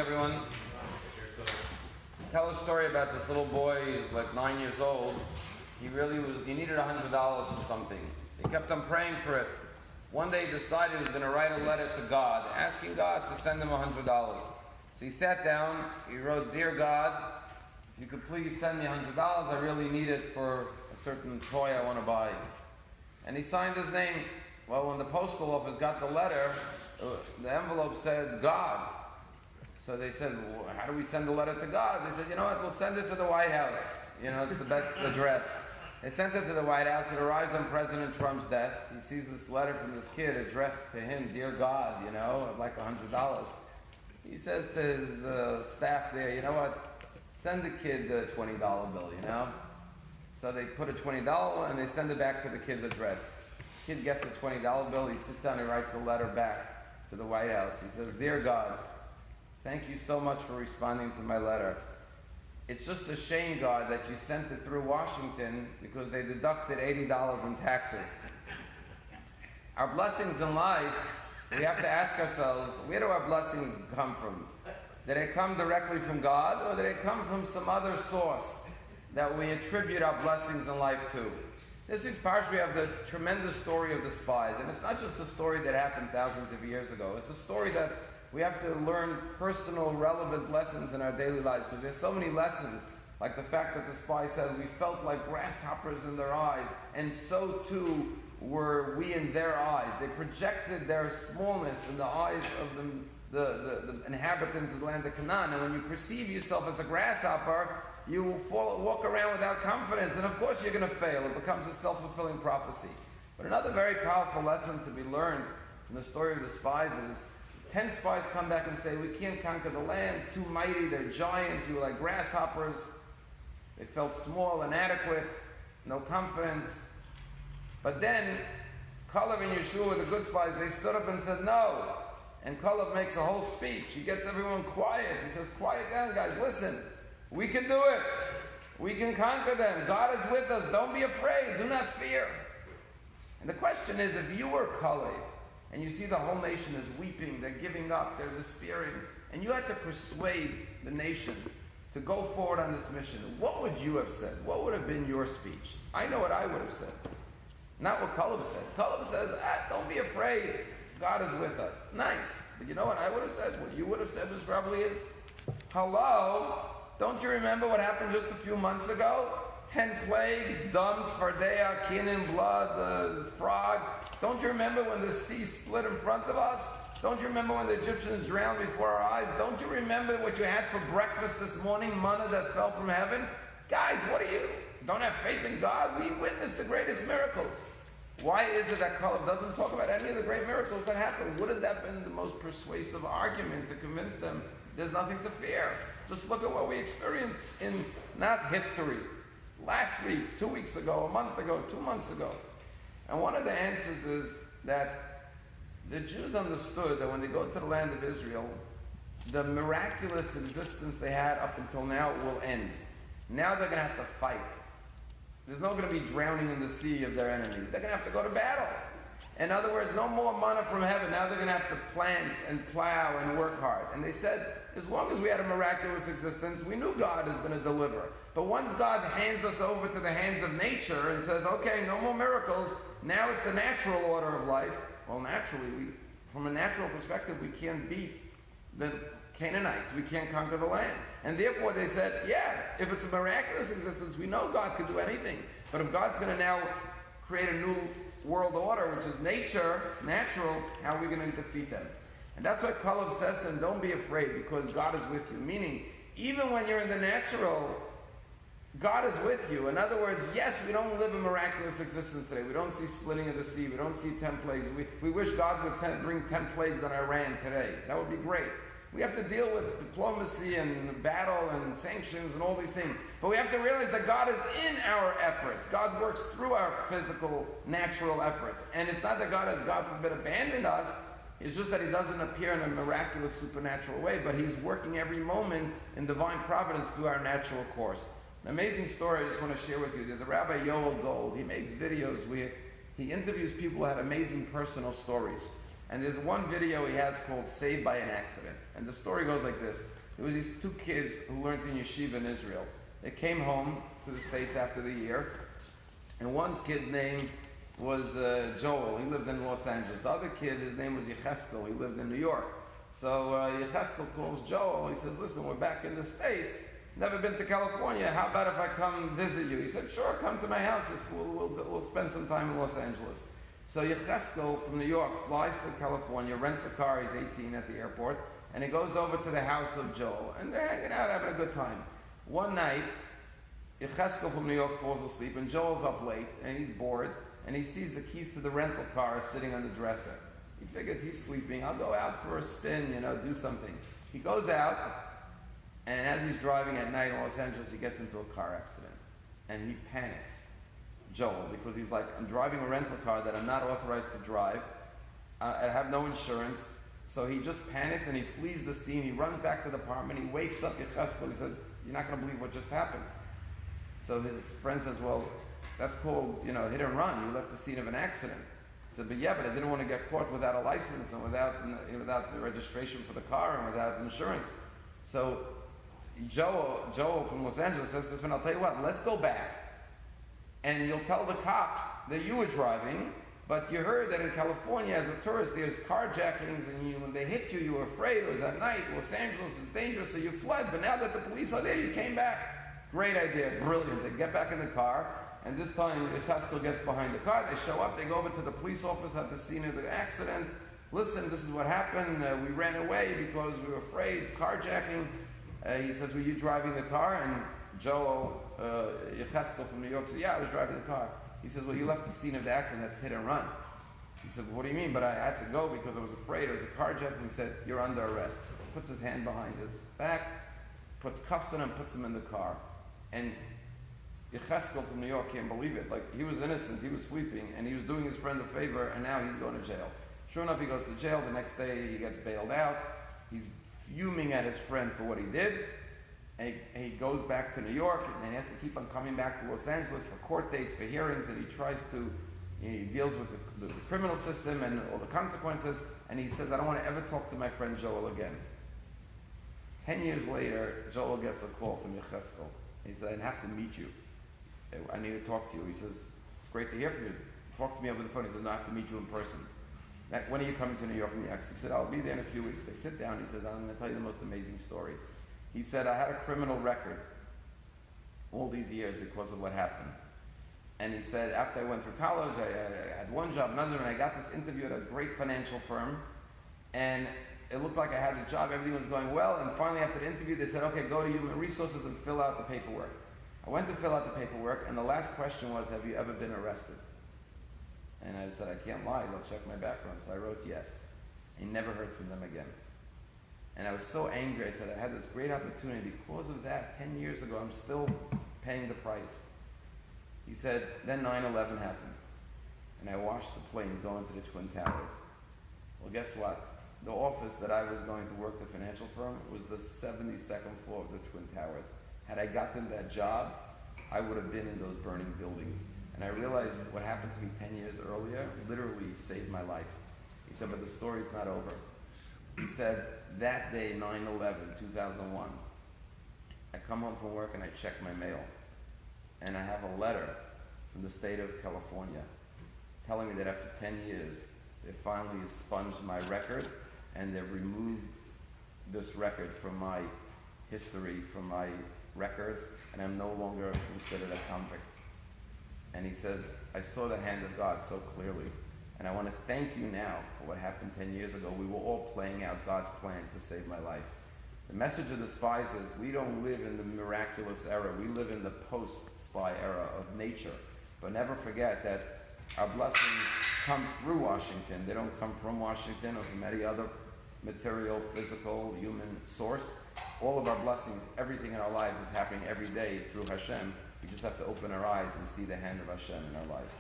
everyone. Tell a story about this little boy. He was like 9 years old. He needed $100 for something. He kept on praying for it. One day he decided he was going to write a letter to God, asking God to send him $100. So he sat down, he wrote, "Dear God, if you could please send me $100, I really need it for a certain toy I want to buy." And he signed his name. Well, when the postal office got the letter, the envelope said, "God." So they said, "Well, how do we send a letter to God?" They said, "You know what, we'll send it to the White House. It's the best address." They sent it to the White House. It arrives on President Trump's desk. He sees this letter from this kid addressed to him, "Dear God, I'd like $100. He says to his staff there, "You know what, send the kid the $20 bill, So they put a $20 and they send it back to the kid's address. The kid gets the $20 bill. He sits down and writes a letter back to the White House. He says, "Dear God, thank you so much for responding to my letter. It's just a shame, God, that you sent it through Washington because they deducted $80 in taxes. Our blessings in life, we have to ask ourselves, where do our blessings come from? Did they come directly from God, or did they come from some other source that we attribute our blessings in life to?" This week's parsha, we have the tremendous story of the spies. And it's not just a story that happened thousands of years ago. It's a story that we have to learn personal, relevant lessons in our daily lives, because there's so many lessons, like the fact that the spy said, "We felt like grasshoppers in their eyes, and so too were we in their eyes." They projected their smallness in the eyes of the inhabitants of the land of Canaan. And when you perceive yourself as a grasshopper, you will walk around without confidence, and of course you're going to fail. It becomes a self-fulfilling prophecy. But another very powerful lesson to be learned from the story of the spies is 10 spies come back and say, "We can't conquer the land, too mighty, they're giants, we were like grasshoppers." They felt small, inadequate, no confidence. But then, Caleb and Yeshua, the good spies, they stood up and said, "No." And Caleb makes a whole speech. He gets everyone quiet. He says, "Quiet down, guys, listen. We can do it. We can conquer them. God is with us. Don't be afraid. Do not fear." And the question is, if you were Caleb, and you see the whole nation is weeping, they're giving up, they're despairing, and you had to persuade the nation to go forward on this mission, what would you have said? What would have been your speech? I know what I would have said. Not what Caleb said. Caleb says, "Don't be afraid. God is with us." Nice. But you know what I would have said? What you would have said was probably is, "Hello? Don't you remember what happened just a few months ago? 10 plagues, dumb, Sfardea, Canaan, blood, frogs. Don't you remember when the sea split in front of us? Don't you remember when the Egyptians drowned before our eyes? Don't you remember what you had for breakfast this morning, manna that fell from heaven? Guys, what are you? Don't have faith in God? We witnessed the greatest miracles." Why is it that Caleb doesn't talk about any of the great miracles that happened? Wouldn't that have been the most persuasive argument to convince them there's nothing to fear? Just look at what we experienced in, not history, last week, 2 weeks ago, a month ago, 2 months ago. And one of the answers is that the Jews understood that when they go to the land of Israel, the miraculous existence they had up until now will end. Now they're going to have to fight. There's not going to be drowning in the sea of their enemies. They're going to have to go to battle. In other words, no more manna from heaven. Now they're going to have to plant and plow and work hard. And they said, as long as we had a miraculous existence, we knew God is going to deliver. But once God hands us over to the hands of nature and says, "Okay, no more miracles, now it's the natural order of life." Well, naturally, from a natural perspective, we can't beat the Canaanites. We can't conquer the land. And therefore they said, yeah, if it's a miraculous existence, we know God could do anything. But if God's going to now create a new world order, which is nature, natural, how are we going to defeat them? And that's what Caleb says to them, "Don't be afraid, because God is with you." Meaning, even when you're in the natural, God is with you. In other words, yes, we don't live a miraculous existence today. We don't see splitting of the sea. We don't see 10 plagues. We wish God would bring 10 plagues on Iran today. That would be great. We have to deal with diplomacy and battle and sanctions and all these things. But we have to realize that God is in our efforts. God works through our physical, natural efforts. And it's not that God has, God forbid, abandoned us. It's just that He doesn't appear in a miraculous, supernatural way. But He's working every moment in divine providence through our natural course. An amazing story I just want to share with you. There's a Rabbi Yoel Gold. He makes videos where he interviews people who had amazing personal stories. And there's one video he has called Saved by an Accident. And the story goes like this. There was these two kids who learned in yeshiva in Israel. They came home to the States after the year. And one kid's name was Joel. He lived in Los Angeles. The other kid, his name was Yecheskel. He lived in New York. So Yecheskel calls Joel. He says, listen, we're back in the States. Never been to California. How about if I come visit you? He said, sure, come to my house. We'll spend some time in Los Angeles. So Yecheskel from New York flies to California, rents a car. He's 18 at the airport. And he goes over to the house of Joel. And they're hanging out, having a good time. One night, Yecheskel from New York falls asleep, and Joel's up late, and he's bored, and he sees the keys to the rental car sitting on the dresser. He figures he's sleeping. I'll go out for a spin, do something. He goes out, and as he's driving at night in Los Angeles, he gets into a car accident. And he panics, Joel, because he's like, I'm driving a rental car that I'm not authorized to drive. I have no insurance. So he just panics and he flees the scene. He runs back to the apartment. He wakes up Yecheskel. He says, you're not going to believe what just happened. So his friend says, well, that's called, hit and run. You left the scene of an accident. He said, but I didn't want to get caught without a license and without the registration for the car and without insurance. So Joel from Los Angeles says to his friend, I'll tell you what, let's go back and you'll tell the cops that you were driving, but you heard that in California as a tourist there's carjackings and when they hit you, you were afraid. It was at night. Los Angeles is dangerous, so you fled. But now that the police are there, you came back. Great idea. Brilliant. They get back in the car, and this time Yecheskel gets behind the car. They show up. They go over to the police office at the scene of the accident. Listen, this is what happened. We ran away because we were afraid. Carjacking. He says, were you driving the car? And Joel, Yecheskel from New York said, yeah, I was driving the car. He says, well, you left the scene of the accident. That's hit and run. He said, well, what do you mean? But I had to go because I was afraid. It was a carjacking. He said, you're under arrest. Puts his hand behind his back, puts cuffs on him, puts him in the car. And Yecheskel from New York can't believe it. Like, he was innocent, he was sleeping, and he was doing his friend a favor, and now he's going to jail. Sure enough, he goes to jail. The next day, he gets bailed out. He's fuming at his friend for what he did. And he goes back to New York, and he has to keep on coming back to Los Angeles for court dates, for hearings, and he deals with the criminal system and all the consequences, and he says, I don't want to ever talk to my friend Joel again. 10 years later, Joel gets a call from Yecheskel. He said, I have to meet you. I need to talk to you. He says, it's great to hear from you. Talk to me over the phone. He says, no, I have to meet you in person. When are you coming to New York? He said, I'll be there in a few weeks. They sit down. He says, I'm going to tell you the most amazing story. He said, I had a criminal record all these years because of what happened. And he said, after I went through college, I had one job, another, and I got this interview at a great financial firm. And it looked like I had the job, everything was going well, and finally after the interview they said, okay, go to Human Resources and fill out the paperwork. I went to fill out the paperwork, and the last question was, have you ever been arrested? And I said, I can't lie, they'll check my background. So I wrote yes. I never heard from them again. And I was so angry, I said, I had this great opportunity. Because of that, 10 years ago, I'm still paying the price. He said, then 9/11 happened. And I watched the planes go into the Twin Towers. Well, guess what? The office that I was going to work, the financial firm, was the 72nd floor of the Twin Towers. Had I gotten that job, I would have been in those burning buildings. And I realized what happened to me 10 years earlier literally saved my life. He said, but the story's not over. He said, that day, 9/11, 2001, I come home from work and I check my mail. And I have a letter from the state of California telling me that after 10 years, they finally expunged my record and they've removed this record from my history, from my record, and I'm no longer considered a convict. And he says, I saw the hand of God so clearly. And I want to thank you now for what happened 10 years ago. We were all playing out God's plan to save my life. The message of the spies is we don't live in the miraculous era. We live in the post-spy era of nature. But never forget that our blessings come through Washington. They don't come from Washington or from any other material, physical, human source. All of our blessings, everything in our lives is happening every day through Hashem. We just have to open our eyes and see the hand of Hashem in our lives.